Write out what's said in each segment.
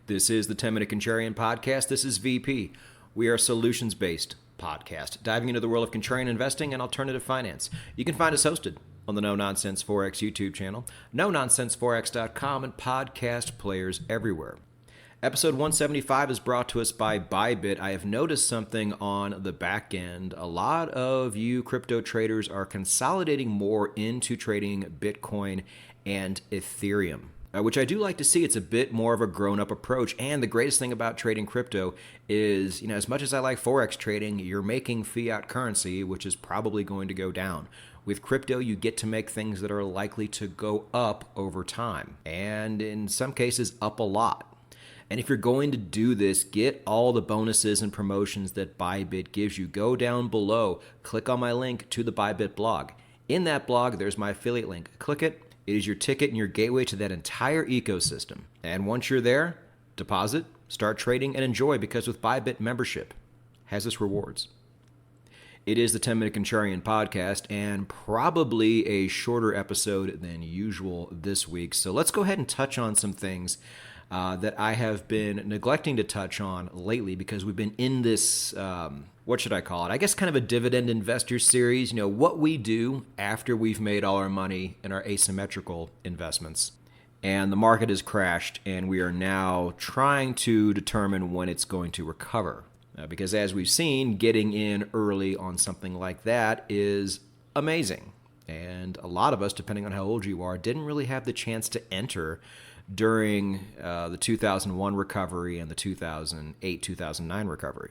This is the 10-Minute Contrarian Podcast. This is VP. We are a solutions-based podcast, diving into the world of contrarian investing and alternative finance. You can find us hosted on the No Nonsense Forex YouTube channel, NoNonsenseForex.com, and podcast players everywhere. Episode 175 is brought to us by Bybit. I have noticed something on the back end. A lot of you crypto traders are consolidating more into trading Bitcoin and Ethereum, which I do like to see. It's a bit more of a grown-up approach. And the greatest thing about trading crypto is, as much as I like Forex trading, you're making fiat currency, which is probably going to go down. With crypto, you get to make things that are likely to go up over time, and in some cases, up a lot. And if you're going to do this, get all the bonuses and promotions that Bybit gives you. Go down below, click on my link to the Bybit blog. In that blog, there's my affiliate link. Click it. It is your ticket and your gateway to that entire ecosystem. And once you're there, deposit, start trading, and enjoy, because with Bybit membership has its rewards. It is the 10-Minute Contrarian Podcast, and probably a shorter episode than usual this week. So let's go ahead and touch on some things that I have been neglecting to touch on lately, because we've been in this, what should I call it? I guess kind of a dividend investor series, what we do after we've made all our money in our asymmetrical investments. And the market has crashed, and we are now trying to determine when it's going to recover. Because as we've seen, getting in early on something like that is amazing. And a lot of us, depending on how old you are, didn't really have the chance to enter during the 2001 recovery and the 2008-2009 recovery.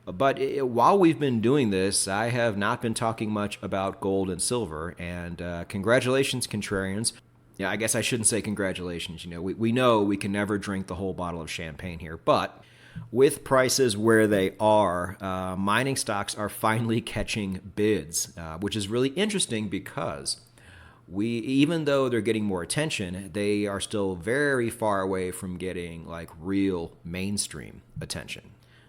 But while we've been doing this, I have not been talking much about gold and silver. And congratulations, contrarians. Yeah, I guess I shouldn't say congratulations. We know we can never drink the whole bottle of champagne here. But with prices where they are, mining stocks are finally catching bids, which is really interesting because even though they're getting more attention, they are still very far away from getting like real mainstream attention.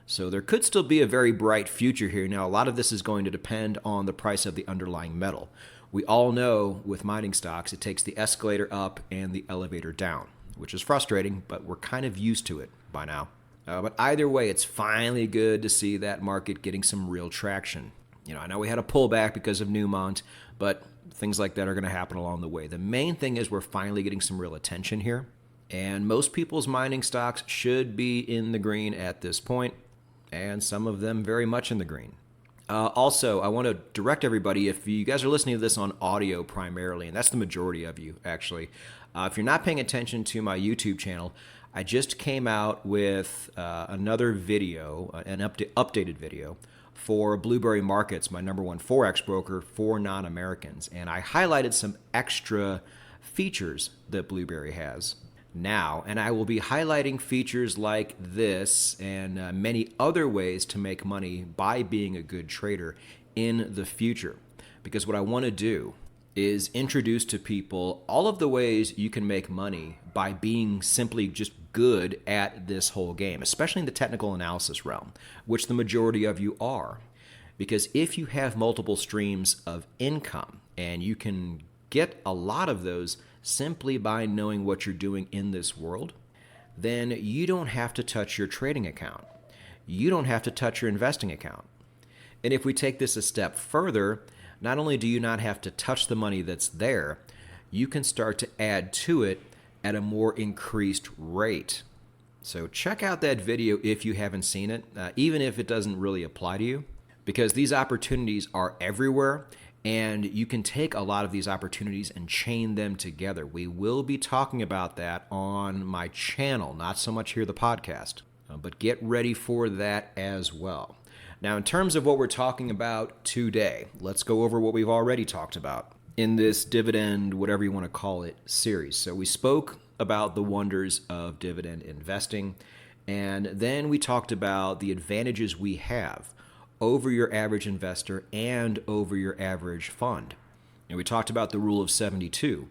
So there could still be a very bright future here. Now, a lot of this is going to depend on the price of the underlying metal. We all know with mining stocks, it takes the escalator up and the elevator down, which is frustrating, but we're kind of used to it by now. But either way, it's finally good to see that market getting some real traction. I know we had a pullback because of Newmont, but things like that are going to happen along the way. The main thing is we're finally getting some real attention here, and most people's mining stocks should be in the green at this point, and some of them very much in the green. Also, I want to direct everybody, if you guys are listening to this on audio primarily, and that's the majority of you actually, if you're not paying attention to my YouTube channel, I just came out with another video, an updated video, for Blueberry Markets, my number one Forex broker for non-Americans. And I highlighted some extra features that Blueberry has now. And I will be highlighting features like this and many other ways to make money by being a good trader in the future. Because what I want to do is introduce to people all of the ways you can make money by being simply just good at this whole game, especially in the technical analysis realm, which the majority of you are. Because if you have multiple streams of income, and you can get a lot of those simply by knowing what you're doing in this world, then you don't have to touch your trading account. You don't have to touch your investing account. And if we take this a step further, not only do you not have to touch the money that's there, you can start to add to it at a more increased rate. So check out that video if you haven't seen it, even if it doesn't really apply to you, because these opportunities are everywhere, and you can take a lot of these opportunities and chain them together. We will be talking about that on my channel, not so much here, the podcast, but get ready for that as well. Now, in terms of what we're talking about today, let's go over what we've already talked about in this dividend, whatever you want to call it, series. So we spoke about the wonders of dividend investing, and then we talked about the advantages we have over your average investor and over your average fund. And we talked about the rule of 72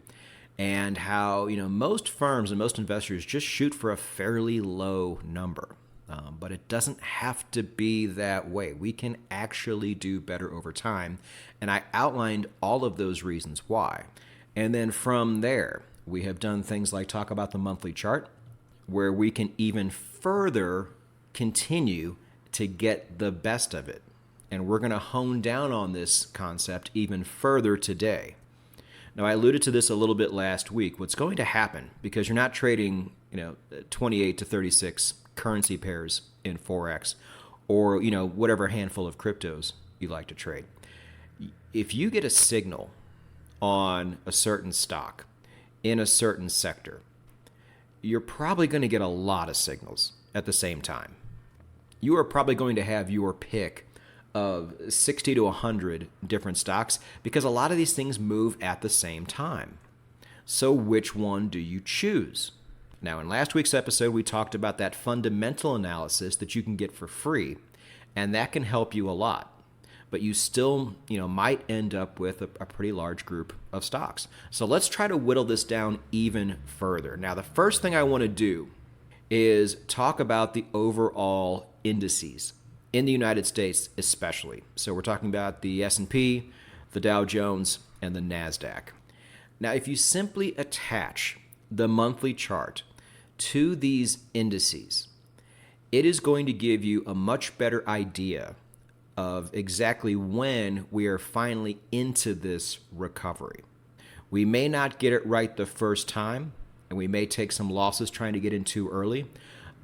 and how, most firms and most investors just shoot for a fairly low number. But it doesn't have to be that way. We can actually do better over time. And I outlined all of those reasons why. And then from there, we have done things like talk about the monthly chart. where we can even further continue to get the best of it. And we're going to hone down on this concept even further today. Now, I alluded to this a little bit last week. What's going to happen, because you're not trading, 28 to 36 currency pairs in Forex or, whatever handful of cryptos you like to trade. If you get a signal on a certain stock in a certain sector, you're probably going to get a lot of signals at the same time. You are probably going to have your pick of 60 to 100 different stocks because a lot of these things move at the same time. So which one do you choose? Now, in last week's episode, we talked about that fundamental analysis that you can get for free, and that can help you a lot. But you still, might end up with a pretty large group of stocks. So let's try to whittle this down even further. Now, the first thing I want to do is talk about the overall indices in the United States especially. So we're talking about the S&P, the Dow Jones, and the NASDAQ. Now, if you simply attach the monthly chart to these indices, it is going to give you a much better idea of exactly when we are finally into this recovery. We may not get it right the first time, and we may take some losses trying to get in too early,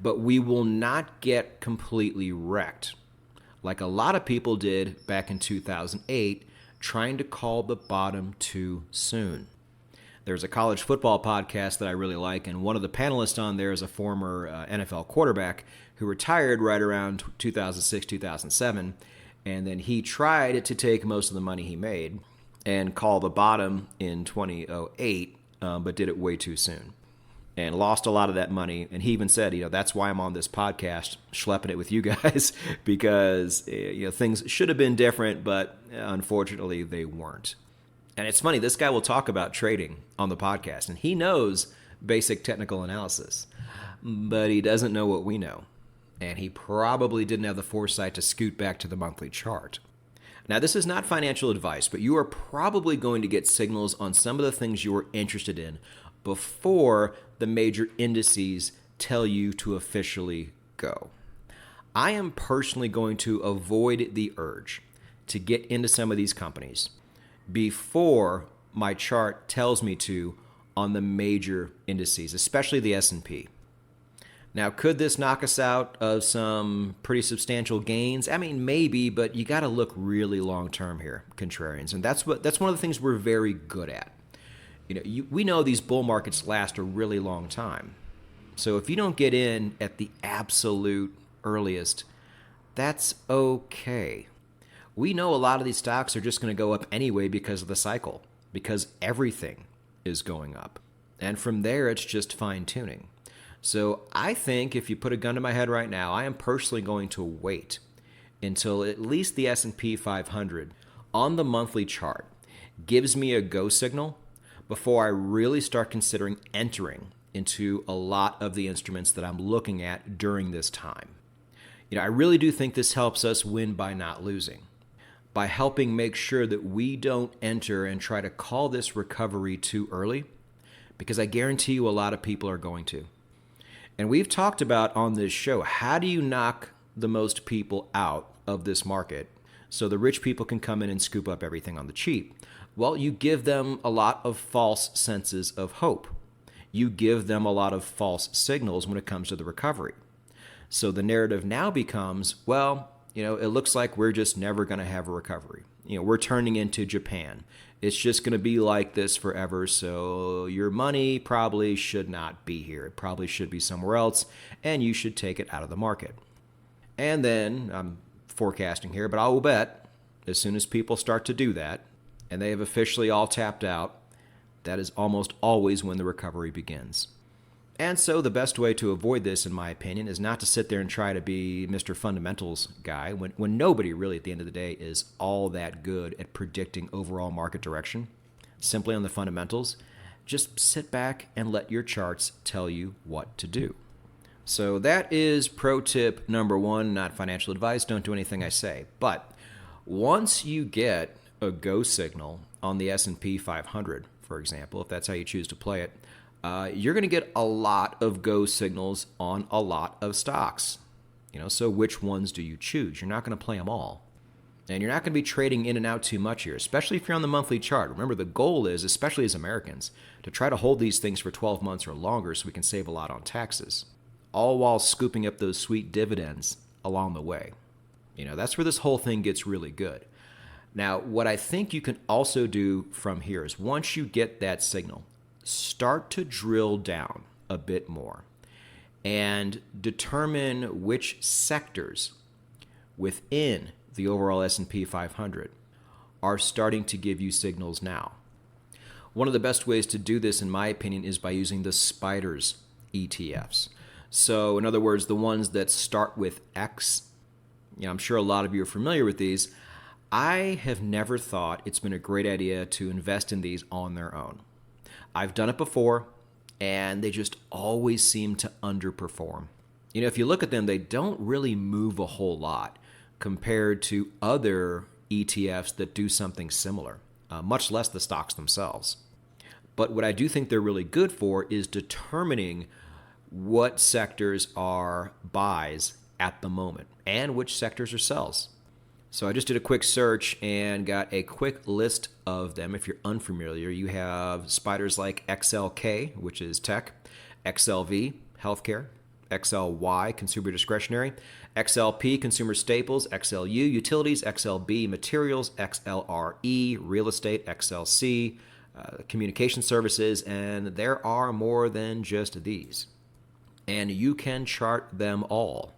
but we will not get completely wrecked like a lot of people did back in 2008, trying to call the bottom too soon. There's a college football podcast that I really like, and one of the panelists on there is a former NFL quarterback who retired right around 2006, 2007, and then he tried to take most of the money he made and call the bottom in 2008, but did it way too soon and lost a lot of that money. And he even said, that's why I'm on this podcast, schlepping it with you guys, because things should have been different, but unfortunately they weren't. And it's funny, this guy will talk about trading on the podcast, and he knows basic technical analysis, but he doesn't know what we know. And he probably didn't have the foresight to scoot back to the monthly chart. Now, this is not financial advice, but you are probably going to get signals on some of the things you are interested in before the major indices tell you to officially go. I am personally going to avoid the urge to get into some of these companies before my chart tells me to on the major indices, especially the S&P. Now, could this knock us out of some pretty substantial gains? I mean, maybe, but you got to look really long term here, contrarians, and that's one of the things we're very good at. We know these bull markets last a really long time. So if you don't get in at the absolute earliest, that's okay. We know a lot of these stocks are just going to go up anyway because of the cycle, because everything is going up. And from there, it's just fine-tuning. So I think if you put a gun to my head right now, I am personally going to wait until at least the S&P 500 on the monthly chart gives me a go signal before I really start considering entering into a lot of the instruments that I'm looking at during this time. I really do think this helps us win by not losing, by helping make sure that we don't enter and try to call this recovery too early, because I guarantee you a lot of people are going to. And we've talked about on this show, how do you knock the most people out of this market so the rich people can come in and scoop up everything on the cheap? Well, you give them a lot of false senses of hope. You give them a lot of false signals when it comes to the recovery. So the narrative now becomes, it looks like we're just never going to have a recovery. We're turning into Japan. It's just going to be like this forever, so your money probably should not be here. It probably should be somewhere else, and you should take it out of the market. And then, I'm forecasting here, but I will bet as soon as people start to do that, and they have officially all tapped out, that is almost always when the recovery begins. And so the best way to avoid this, in my opinion, is not to sit there and try to be Mr. Fundamentals guy when nobody really at the end of the day is all that good at predicting overall market direction. Simply on the fundamentals, just sit back and let your charts tell you what to do. So that is pro tip number one, not financial advice. Don't do anything I say. But once you get a go signal on the S&P 500, for example, if that's how you choose to play it, you're going to get a lot of go signals on a lot of stocks. So which ones do you choose? You're not going to play them all. And you're not going to be trading in and out too much here, especially if you're on the monthly chart. Remember, the goal is, especially as Americans, to try to hold these things for 12 months or longer so we can save a lot on taxes, all while scooping up those sweet dividends along the way. That's where this whole thing gets really good. Now, what I think you can also do from here is once you get that signal, start to drill down a bit more and determine which sectors within the overall S&P 500 are starting to give you signals now. One of the best ways to do this, in my opinion, is by using the SPDRs ETFs. So, in other words, the ones that start with X. I'm sure a lot of you are familiar with these. I have never thought it's been a great idea to invest in these on their own. I've done it before, and they just always seem to underperform. If you look at them, they don't really move a whole lot compared to other ETFs that do something similar, much less the stocks themselves. But what I do think they're really good for is determining what sectors are buys at the moment and which sectors are sells. So I just did a quick search and got a quick list of them. If you're unfamiliar, you have SPDRs like XLK, which is tech, XLV, healthcare, XLY, consumer discretionary, XLP, consumer staples, XLU, utilities, XLB, materials, XLRE, real estate, XLC, communication services, and there are more than just these. And you can chart them all,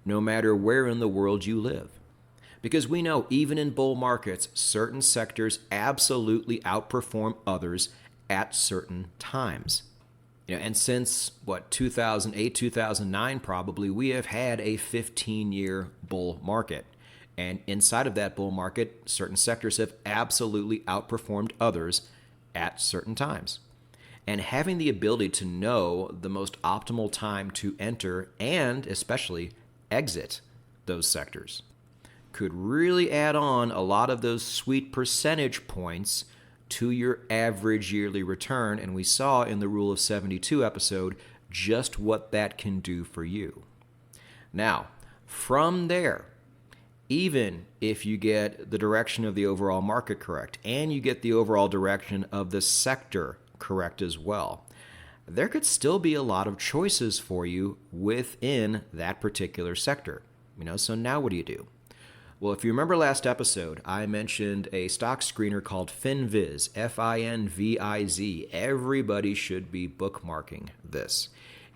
no matter where in the world you live. Because we know even in bull markets, certain sectors absolutely outperform others at certain times. And since, 2008, 2009 probably, we have had a 15-year bull market. And inside of that bull market, certain sectors have absolutely outperformed others at certain times. And having the ability to know the most optimal time to enter and especially exit those sectors could really add on a lot of those sweet percentage points to your average yearly return. And we saw in the Rule of 72 episode just what that can do for you. Now, from there, even if you get the direction of the overall market correct and you get the overall direction of the sector correct as well, there could still be a lot of choices for you within that particular sector. So now what do you do? Well, if you remember last episode, I mentioned a stock screener called FinViz, FINVIZ. Everybody should be bookmarking this.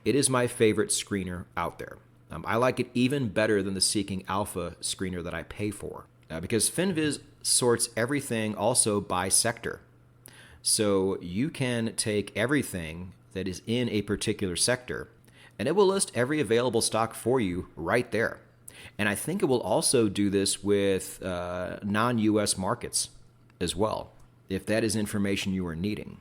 It is my favorite screener out there. I like it even better than the Seeking Alpha screener that I pay for, because FinViz sorts everything also by sector. So you can take everything that is in a particular sector, and it will list every available stock for you right there. And I think it will also do this with non-US markets as well, if that is information you are needing.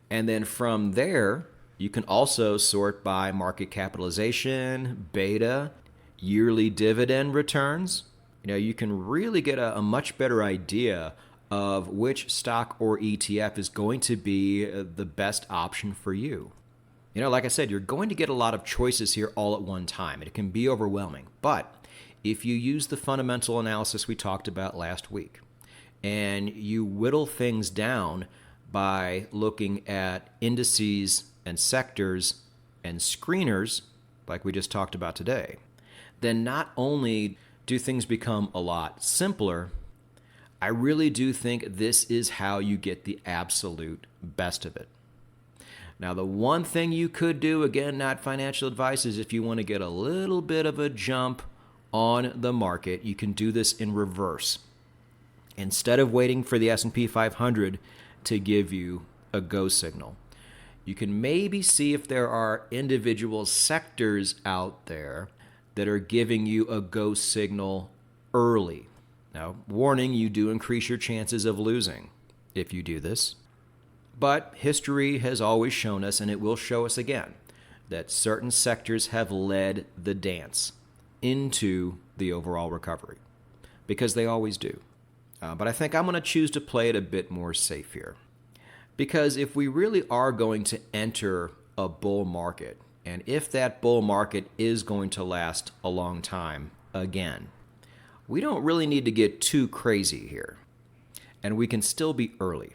And then from there, you can also sort by market capitalization, beta, yearly dividend returns. You can really get a much better idea of which stock or ETF is going to be the best option for you. Like I said, you're going to get a lot of choices here all at one time. It can be overwhelming. But if you use the fundamental analysis we talked about last week, and you whittle things down by looking at indices and sectors and screeners, like we just talked about today, then not only do things become a lot simpler, I really do think this is how you get the absolute best of it. Now, the one thing you could do, again, not financial advice, is if you want to get a little bit of a jump on the market, you can do this in reverse. Instead of waiting for the S&P 500 to give you a go signal, you can maybe see if there are individual sectors out there that are giving you a go signal early. Now, warning, you do increase your chances of losing if you do this. But history has always shown us, and it will show us again, that certain sectors have led the dance into the overall recovery, because they always do. But I think I'm going to choose to play it a bit more safe here. Because if we really are going to enter a bull market, and if that bull market is going to last a long time again, we don't really need to get too crazy here. And we can still be early.